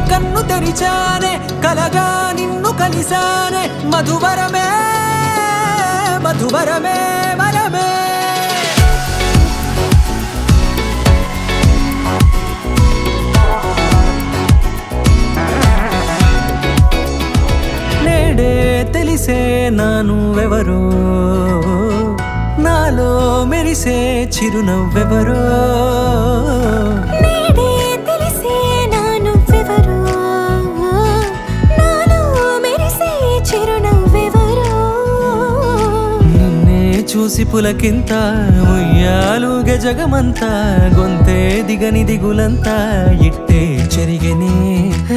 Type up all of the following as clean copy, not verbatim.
కన్ను తెరిచానే కలగా నిన్ను కలిసానే మధువరమే మధువరమే వరమే నేడే తెలిసే నానువెవరో నాలో మెరిసే చిరునవ్వెవరో నేడే తెలిసే నానువెవరో నాలో మెరిసే చిరునవ్వెవరో నిన్నే చూసి పులకింత ఉయ్యాలుగ జగమంతా గొంతే దిగని దిగులంతా ఇట్టే చెరిగెనే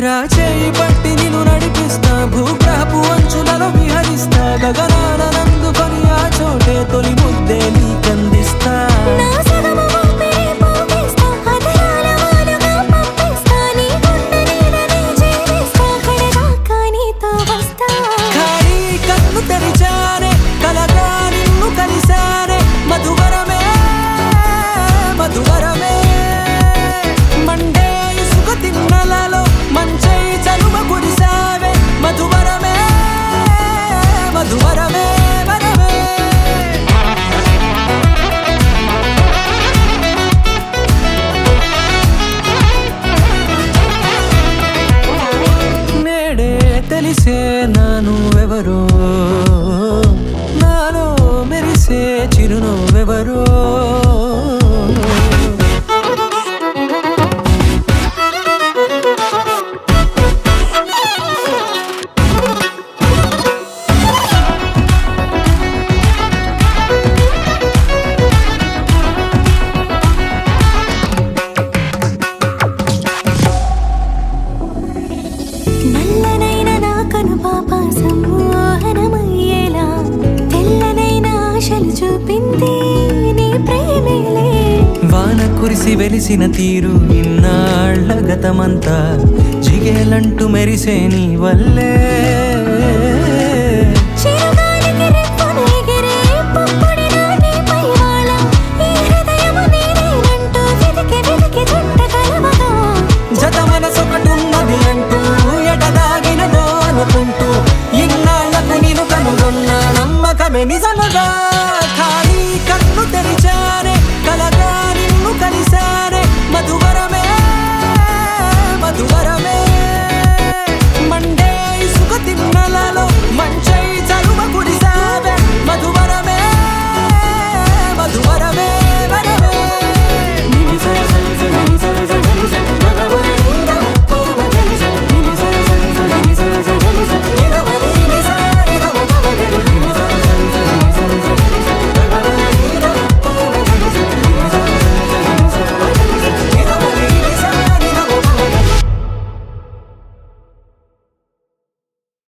రాచేయి పట్టి నిన్ను నడిపిస్తా భూగ్రహపు అంచులలో విహరిస్తా గగనాన నందుకొని ఆ చోటే తొలి ముద్దే నీకందిస్తా నా సగము ఊపిరి పోగేస్తా అధరాల వాలుగా పంపిస్తా నీ గుండె నీడనే చేరేస్తా కడదాకా నీతో వస్తా ఖాళీ కన్ను తెరిచానే కలగా నిన్ను కలిసానే మధువరమే మధువరమే మండే ఇసుక తిన్నలలో మంచై చలువ కురిసావే మధువరమే మధువరమే వరమే నేడే తెలిసే నానువెవరో నాలో మెరిసే చిరునవ్వెవరో నల్లనైన నా కనుపాప సమ్మోహనమయ్యేలా తెల్లనైన ఆశలు చూపింది నీ ప్రేమేలే వాన కురిసి వెలిసిన తీరు ఇన్నాళ్ల గతమంతా జిగేలంటూ మెరిసే నీ వల్లే